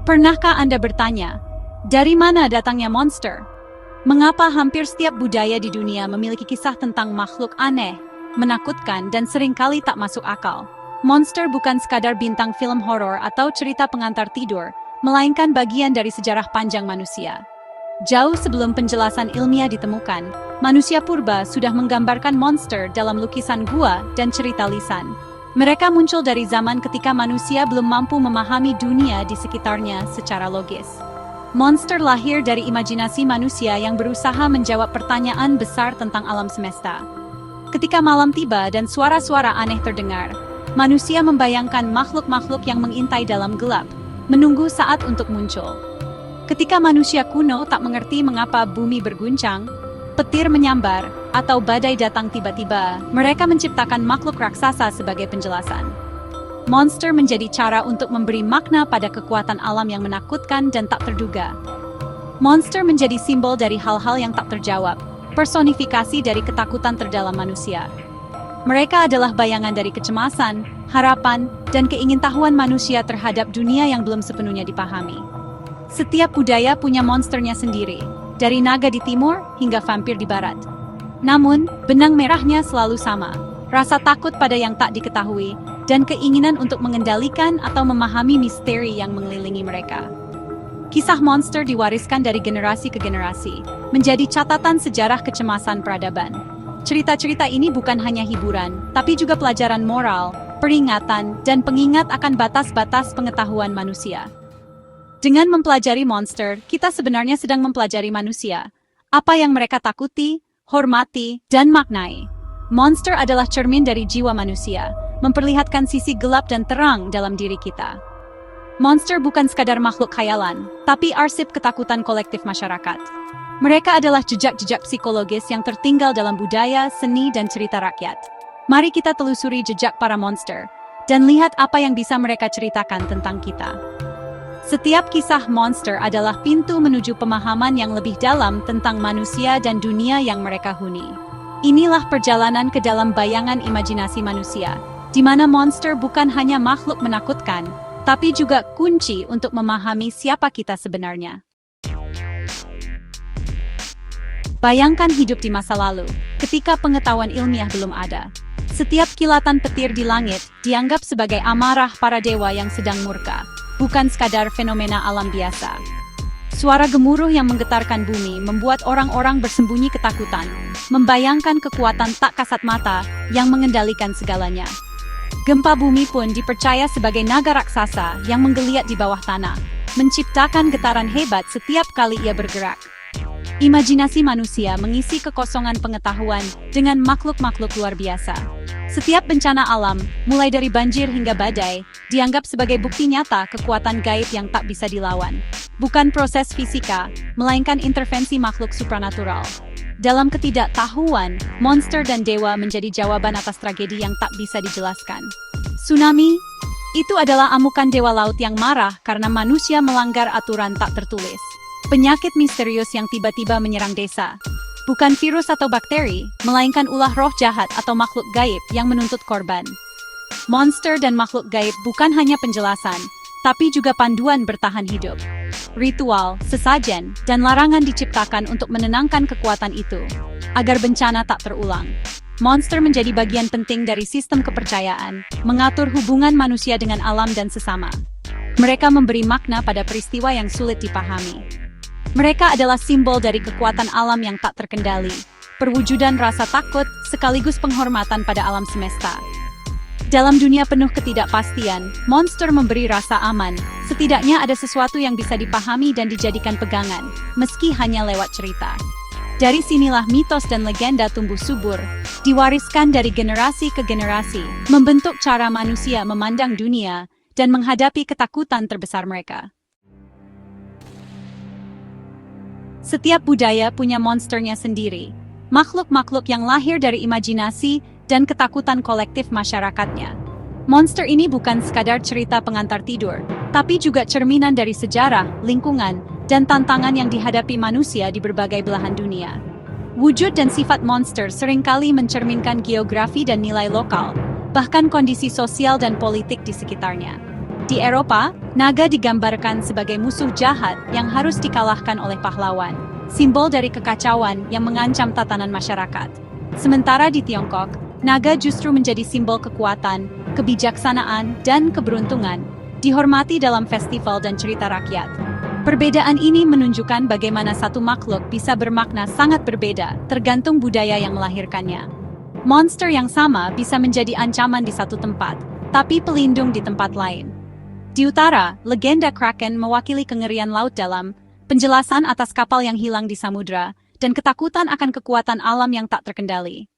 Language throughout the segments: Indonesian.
Pernahkah Anda bertanya, dari mana datangnya monster? Mengapa hampir setiap budaya di dunia memiliki kisah tentang makhluk aneh, menakutkan, dan seringkali tak masuk akal? Monster bukan sekadar bintang film horor atau cerita pengantar tidur, melainkan bagian dari sejarah panjang manusia. Jauh sebelum penjelasan ilmiah ditemukan, manusia purba sudah menggambarkan monster dalam lukisan gua dan cerita lisan. Mereka muncul dari zaman ketika manusia belum mampu memahami dunia di sekitarnya secara logis. Monster lahir dari imajinasi manusia yang berusaha menjawab pertanyaan besar tentang alam semesta. Ketika malam tiba dan suara-suara aneh terdengar, manusia membayangkan makhluk-makhluk yang mengintai dalam gelap, menunggu saat untuk muncul. Ketika manusia kuno tak mengerti mengapa bumi berguncang, petir menyambar, atau badai datang tiba-tiba, mereka menciptakan makhluk raksasa sebagai penjelasan. Monster menjadi cara untuk memberi makna pada kekuatan alam yang menakutkan dan tak terduga. Monster menjadi simbol dari hal-hal yang tak terjawab, personifikasi dari ketakutan terdalam manusia. Mereka adalah bayangan dari kecemasan, harapan, dan keingintahuan manusia terhadap dunia yang belum sepenuhnya dipahami. Setiap budaya punya monsternya sendiri, dari naga di timur hingga vampir di barat. Namun, benang merahnya selalu sama, rasa takut pada yang tak diketahui, dan keinginan untuk mengendalikan atau memahami misteri yang mengelilingi mereka. Kisah monster diwariskan dari generasi ke generasi, menjadi catatan sejarah kecemasan peradaban. Cerita-cerita ini bukan hanya hiburan, tapi juga pelajaran moral, peringatan, dan pengingat akan batas-batas pengetahuan manusia. Dengan mempelajari monster, kita sebenarnya sedang mempelajari manusia. Apa yang mereka takuti, hormati, dan maknai. Monster adalah cermin dari jiwa manusia, memperlihatkan sisi gelap dan terang dalam diri kita. Monster bukan sekadar makhluk khayalan, tapi arsip ketakutan kolektif masyarakat. Mereka adalah jejak-jejak psikologis yang tertinggal dalam budaya, seni, dan cerita rakyat. Mari kita telusuri jejak para monster, dan lihat apa yang bisa mereka ceritakan tentang kita. Setiap kisah monster adalah pintu menuju pemahaman yang lebih dalam tentang manusia dan dunia yang mereka huni. Inilah perjalanan ke dalam bayangan imajinasi manusia, di mana monster bukan hanya makhluk menakutkan, tapi juga kunci untuk memahami siapa kita sebenarnya. Bayangkan hidup di masa lalu, ketika pengetahuan ilmiah belum ada. Setiap kilatan petir di langit dianggap sebagai amarah para dewa yang sedang murka, bukan sekadar fenomena alam biasa. Suara gemuruh yang menggetarkan bumi membuat orang-orang bersembunyi ketakutan, membayangkan kekuatan tak kasat mata yang mengendalikan segalanya. Gempa bumi pun dipercaya sebagai naga raksasa yang menggeliat di bawah tanah, menciptakan getaran hebat setiap kali ia bergerak. Imajinasi manusia mengisi kekosongan pengetahuan dengan makhluk-makhluk luar biasa. Setiap bencana alam, mulai dari banjir hingga badai, dianggap sebagai bukti nyata kekuatan gaib yang tak bisa dilawan. Bukan proses fisika, melainkan intervensi makhluk supranatural. Dalam ketidaktahuan, monster dan dewa menjadi jawaban atas tragedi yang tak bisa dijelaskan. Tsunami, itu adalah amukan dewa laut yang marah karena manusia melanggar aturan tak tertulis. Penyakit misterius yang tiba-tiba menyerang desa. Bukan virus atau bakteri, melainkan ulah roh jahat atau makhluk gaib yang menuntut korban. Monster dan makhluk gaib bukan hanya penjelasan, tapi juga panduan bertahan hidup. Ritual, sesajen, dan larangan diciptakan untuk menenangkan kekuatan itu, agar bencana tak terulang. Monster menjadi bagian penting dari sistem kepercayaan, mengatur hubungan manusia dengan alam dan sesama. Mereka memberi makna pada peristiwa yang sulit dipahami. Mereka adalah simbol dari kekuatan alam yang tak terkendali, perwujudan rasa takut sekaligus penghormatan pada alam semesta. Dalam dunia penuh ketidakpastian, monster memberi rasa aman. Setidaknya ada sesuatu yang bisa dipahami dan dijadikan pegangan, meski hanya lewat cerita. Dari sinilah mitos dan legenda tumbuh subur, diwariskan dari generasi ke generasi, membentuk cara manusia memandang dunia dan menghadapi ketakutan terbesar mereka. Setiap budaya punya monsternya sendiri, makhluk-makhluk yang lahir dari imajinasi dan ketakutan kolektif masyarakatnya. Monster ini bukan sekadar cerita pengantar tidur, tapi juga cerminan dari sejarah, lingkungan, dan tantangan yang dihadapi manusia di berbagai belahan dunia. Wujud dan sifat monster seringkali mencerminkan geografi dan nilai lokal, bahkan kondisi sosial dan politik di sekitarnya. Di Eropa, naga digambarkan sebagai musuh jahat yang harus dikalahkan oleh pahlawan, simbol dari kekacauan yang mengancam tatanan masyarakat. Sementara di Tiongkok, naga justru menjadi simbol kekuatan, kebijaksanaan, dan keberuntungan, dihormati dalam festival dan cerita rakyat. Perbedaan ini menunjukkan bagaimana satu makhluk bisa bermakna sangat berbeda, tergantung budaya yang melahirkannya. Monster yang sama bisa menjadi ancaman di satu tempat, tapi pelindung di tempat lain. Di utara, legenda Kraken mewakili kengerian laut dalam, penjelasan atas kapal yang hilang di samudra, dan ketakutan akan kekuatan alam yang tak terkendali.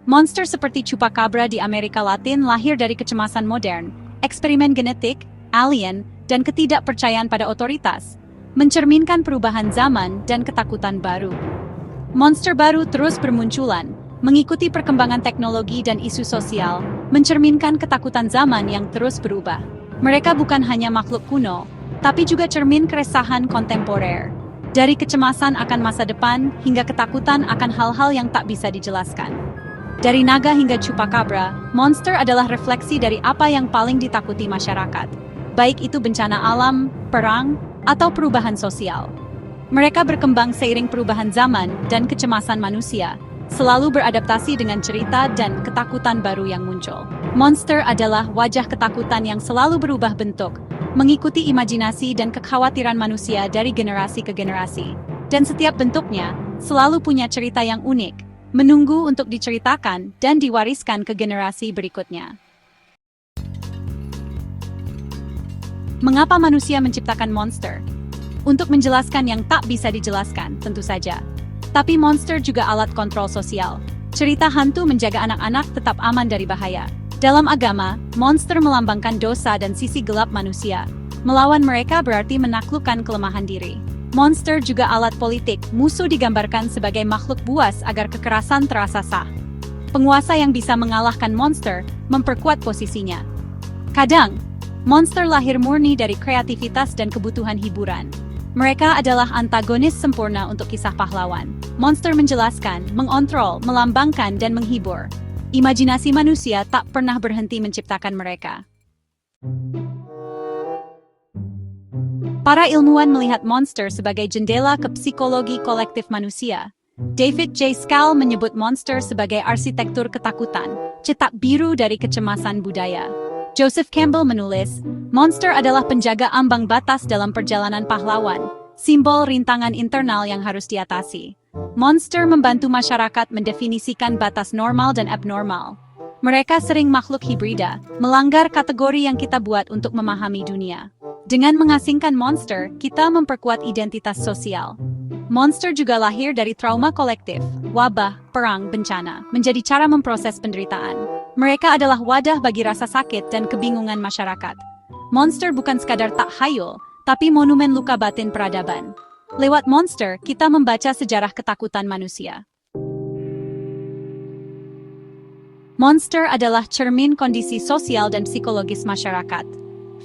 Monster seperti Chupacabra di Amerika Latin lahir dari kecemasan modern, eksperimen genetik, alien, dan ketidakpercayaan pada otoritas, mencerminkan perubahan zaman dan ketakutan baru. Monster baru terus bermunculan, mengikuti perkembangan teknologi dan isu sosial, mencerminkan ketakutan zaman yang terus berubah. Mereka bukan hanya makhluk kuno, tapi juga cermin keresahan kontemporer. Dari kecemasan akan masa depan hingga ketakutan akan hal-hal yang tak bisa dijelaskan. Dari naga hingga Chupacabra, monster adalah refleksi dari apa yang paling ditakuti masyarakat, baik itu bencana alam, perang, atau perubahan sosial. Mereka berkembang seiring perubahan zaman dan kecemasan manusia, selalu beradaptasi dengan cerita dan ketakutan baru yang muncul. Monster adalah wajah ketakutan yang selalu berubah bentuk, mengikuti imajinasi dan kekhawatiran manusia dari generasi ke generasi. Dan setiap bentuknya selalu punya cerita yang unik, menunggu untuk diceritakan dan diwariskan ke generasi berikutnya. Mengapa manusia menciptakan monster? Untuk menjelaskan yang tak bisa dijelaskan, tentu saja. Tapi monster juga alat kontrol sosial. Cerita hantu menjaga anak-anak tetap aman dari bahaya. Dalam agama, monster melambangkan dosa dan sisi gelap manusia. Melawan mereka berarti menaklukkan kelemahan diri. Monster juga alat politik, musuh digambarkan sebagai makhluk buas agar kekerasan terasa sah. Penguasa yang bisa mengalahkan monster, memperkuat posisinya. Kadang, monster lahir murni dari kreativitas dan kebutuhan hiburan. Mereka adalah antagonis sempurna untuk kisah pahlawan. Monster menjelaskan, mengontrol, melambangkan, dan menghibur. Imajinasi manusia tak pernah berhenti menciptakan mereka. Para ilmuwan melihat monster sebagai jendela ke psikologi kolektif manusia. David J. Skal menyebut monster sebagai arsitektur ketakutan, cetak biru dari kecemasan budaya. Joseph Campbell menulis, monster adalah penjaga ambang batas dalam perjalanan pahlawan, simbol rintangan internal yang harus diatasi. Monster membantu masyarakat mendefinisikan batas normal dan abnormal. Mereka sering makhluk hibrida, melanggar kategori yang kita buat untuk memahami dunia. Dengan mengasingkan monster, kita memperkuat identitas sosial. Monster juga lahir dari trauma kolektif, wabah, perang, bencana, menjadi cara memproses penderitaan. Mereka adalah wadah bagi rasa sakit dan kebingungan masyarakat. Monster bukan sekadar tak hayul, tapi monumen luka batin peradaban. Lewat monster, kita membaca sejarah ketakutan manusia. Monster adalah cermin kondisi sosial dan psikologis masyarakat.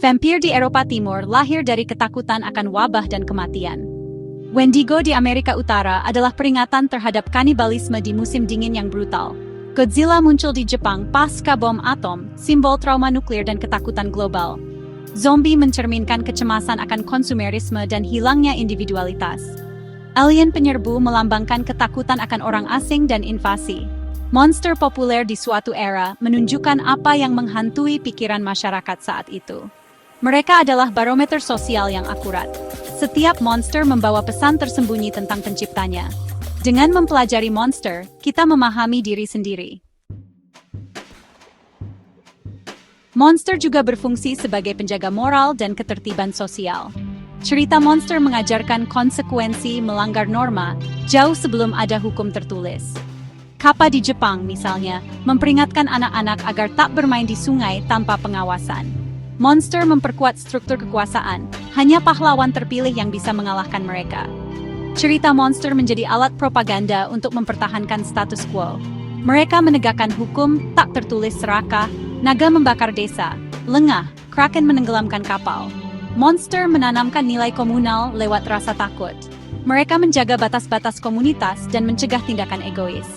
Vampir di Eropa Timur lahir dari ketakutan akan wabah dan kematian. Wendigo di Amerika Utara adalah peringatan terhadap kanibalisme di musim dingin yang brutal. Godzilla muncul di Jepang pasca bom atom, simbol trauma nuklir dan ketakutan global. Zombie mencerminkan kecemasan akan konsumerisme dan hilangnya individualitas. Alien penyerbu melambangkan ketakutan akan orang asing dan invasi. Monster populer di suatu era menunjukkan apa yang menghantui pikiran masyarakat saat itu. Mereka adalah barometer sosial yang akurat. Setiap monster membawa pesan tersembunyi tentang penciptanya. Dengan mempelajari monster, kita memahami diri sendiri. Monster juga berfungsi sebagai penjaga moral dan ketertiban sosial. Cerita monster mengajarkan konsekuensi melanggar norma jauh sebelum ada hukum tertulis. Kappa di Jepang, misalnya, memperingatkan anak-anak agar tak bermain di sungai tanpa pengawasan. Monster memperkuat struktur kekuasaan, hanya pahlawan terpilih yang bisa mengalahkan mereka. Cerita monster menjadi alat propaganda untuk mempertahankan status quo. Mereka menegakkan hukum tak tertulis serakah, naga membakar desa, lengah, kraken menenggelamkan kapal. Monster menanamkan nilai komunal lewat rasa takut. Mereka menjaga batas-batas komunitas dan mencegah tindakan egois.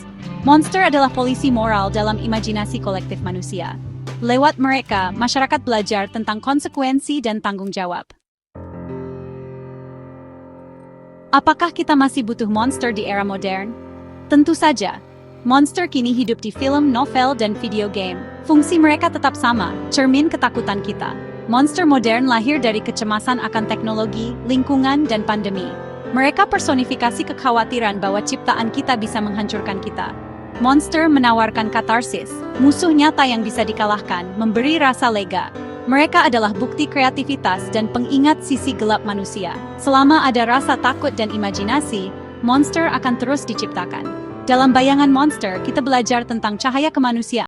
Monster adalah polisi moral dalam imajinasi kolektif manusia. Lewat mereka, masyarakat belajar tentang konsekuensi dan tanggung jawab. Apakah kita masih butuh monster di era modern? Tentu saja. Monster kini hidup di film, novel, dan video game. Fungsi mereka tetap sama, cermin ketakutan kita. Monster modern lahir dari kecemasan akan teknologi, lingkungan, dan pandemi. Mereka personifikasi kekhawatiran bahwa ciptaan kita bisa menghancurkan kita. Monster menawarkan katarsis, musuh nyata yang bisa dikalahkan, memberi rasa lega. Mereka adalah bukti kreativitas dan pengingat sisi gelap manusia. Selama ada rasa takut dan imajinasi, monster akan terus diciptakan. Dalam bayangan monster, kita belajar tentang cahaya kemanusiaan.